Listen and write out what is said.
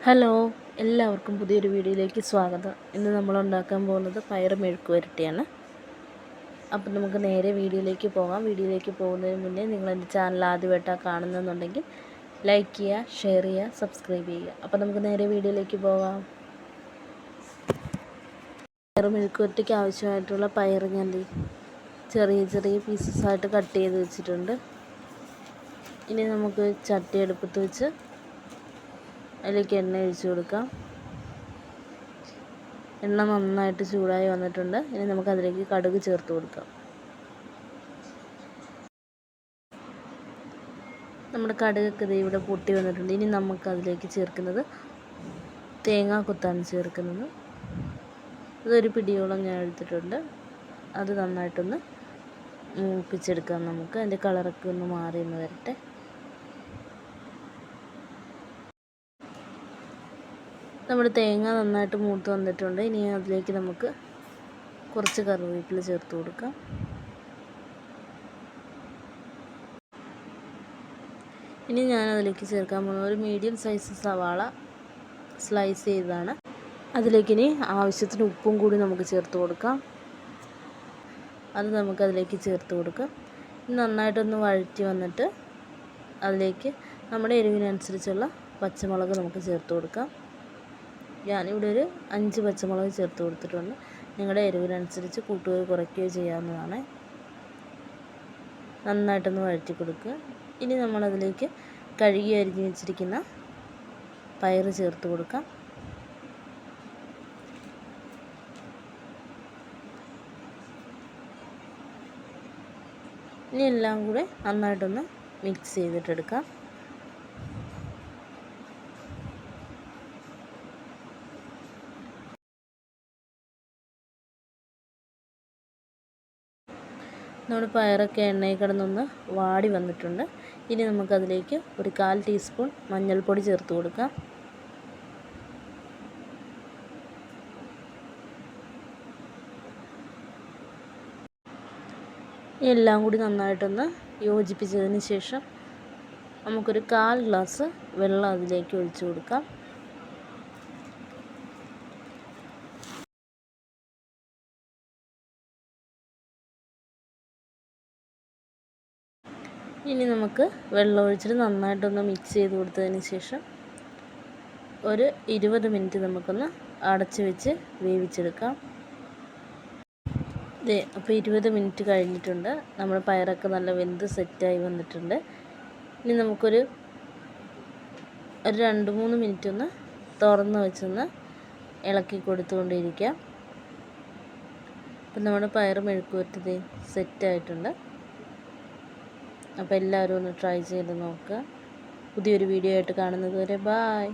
Hello, എല്ലാവർക്കും പുതിയൊരു വീഡിയോയിലേക്ക് സ്വാഗതം. ഇന്ന് നമ്മൾ ഉണ്ടാക്കാൻ പോകുന്നത് പയർ മെഴുക്ക് വരട്ടിയാണ്. അപ്പം നമുക്ക് നേരെ വീഡിയോയിലേക്ക് പോകാം. വീഡിയോയിലേക്ക് പോകുന്നതിന് മുന്നേ നിങ്ങൾ എൻ്റെ ചാനൽ ആദ്യമായിട്ടാണ് കാണുന്നതെന്നുണ്ടെങ്കിൽ ലൈക്ക് ചെയ്യുക, ഷെയർ ചെയ്യുക, സബ്സ്ക്രൈബ് ചെയ്യുക. അപ്പം നമുക്ക് നേരെ വീഡിയോയിലേക്ക് പോകാം. പയർ മെഴുക്ക് വരട്ടിക്ക് ആവശ്യമായിട്ടുള്ള പയർ ഞാൻ ചെറിയ ചെറിയ പീസസ് ആയിട്ട് കട്ട് ചെയ്ത് വെച്ചിട്ടുണ്ട്. ഇനി നമുക്ക് ചട്ടി അടുപ്പത്ത് വെച്ച് അതിലേക്ക് എണ്ണ ഒഴിച്ച് കൊടുക്കാം. എണ്ണ നന്നായിട്ട് ചൂടായി വന്നിട്ടുണ്ട്. ഇനി നമുക്ക് അതിലേക്ക് കടുക് ചേർത്ത് കൊടുക്കാം. നമ്മുടെ കടുകൊക്കെ ഇവിടെ പൊട്ടി വന്നിട്ടുണ്ട്. ഇനി നമുക്ക് അതിലേക്ക് ചേർക്കുന്നത് തേങ്ങാ കൊത്താണ് ചേർക്കുന്നത്. ഇതൊരു പിടിയോളം ഞാൻ എടുത്തിട്ടുണ്ട്. അത് നന്നായിട്ടൊന്ന് മൂപ്പിച്ചെടുക്കാം. നമുക്ക് അതിൻ്റെ കളറൊക്കെ ഒന്ന് മാറി ഒന്ന് വരട്ടെ. നമ്മുടെ തേങ്ങ നന്നായിട്ട് മൂത്ത് വന്നിട്ടുണ്ട്. ഇനി അതിലേക്ക് നമുക്ക് കുറച്ച് കറിവേപ്പില ചേർത്ത് കൊടുക്കാം. ഇനി ഞാൻ അതിലേക്ക് ചേർക്കാൻ പോകുന്നത് ഒരു മീഡിയം സൈസ് സവാള സ്ലൈസ് ചെയ്തതാണ്. അതിലേക്ക് ഇനി ആവശ്യത്തിന് ഉപ്പും കൂടി നമുക്ക് ചേർത്ത് കൊടുക്കാം. അത് നമുക്കതിലേക്ക് ചേർത്ത് കൊടുക്കാം. നന്നായിട്ടൊന്ന് വഴറ്റി വന്നിട്ട് അതിലേക്ക് നമ്മുടെ എരിവിനനുസരിച്ചുള്ള പച്ചമുളക് നമുക്ക് ചേർത്ത് കൊടുക്കാം. ഞാനിവിടെ ഒരു 5 പച്ചമുളക് ചേർത്ത് കൊടുത്തിട്ടുണ്ട്. നിങ്ങളുടെ എരിവിനനുസരിച്ച് കൂട്ടുകയോ കുറയ്ക്കുകയോ ചെയ്യാവുന്നതാണ്. നന്നായിട്ടൊന്ന് വഴറ്റി കൊടുക്കുക. ഇനി നമ്മളതിലേക്ക് കഴുകി അരിഞ്ഞ് വെച്ചിരിക്കുന്ന പയർ ചേർത്ത് കൊടുക്കാം. ഇനി എല്ലാം കൂടെ നന്നായിട്ടൊന്ന് മിക്സ് ചെയ്തിട്ടെടുക്കാം. നമ്മുടെ പയറൊക്കെ എണ്ണയിൽ കിടന്നൊന്ന് വാടി വന്നിട്ടുണ്ട്. ഇനി നമുക്കതിലേക്ക് ഒരു 1/4 ടീസ്പൂൺ മഞ്ഞൾപ്പൊടി ചേർത്ത് കൊടുക്കാം. എല്ലാം കൂടി നന്നായിട്ടൊന്ന് യോജിപ്പിച്ചതിന് ശേഷം നമുക്കൊരു 1/4 ഗ്ലാസ് വെള്ളം അതിലേക്ക് ഒഴിച്ചു കൊടുക്കാം. ഇനി നമുക്ക് വെള്ളം ഒഴിച്ചിട്ട് നന്നായിട്ടൊന്ന് മിക്സ് ചെയ്ത് കൊടുത്തതിന് ശേഷം ഒരു 20 മിനിറ്റ് നമുക്കൊന്ന് അടച്ച് വെച്ച് വേവിച്ചെടുക്കാം. അപ്പോൾ 20 മിനിറ്റ് കഴിഞ്ഞിട്ടുണ്ട്. നമ്മുടെ പയറൊക്കെ നല്ല വെന്ത് സെറ്റായി വന്നിട്ടുണ്ട്. ഇനി നമുക്കൊരു 2-3 മിനിറ്റ് ഒന്ന് തുറന്ന് വെച്ചൊന്ന് ഇളക്കി കൊടുത്തുകൊണ്ടിരിക്കാം. അപ്പം നമ്മുടെ പയർ മെഴുക്ക് വരട്ടി സെറ്റായിട്ടുണ്ട്. അപ്പോൾ എല്ലാവരും ഒന്ന് ട്രൈ ചെയ്ത് നോക്കുക. പുതിയൊരു വീഡിയോ ആയിട്ട് കാണുന്നത് വരെ ബായ്.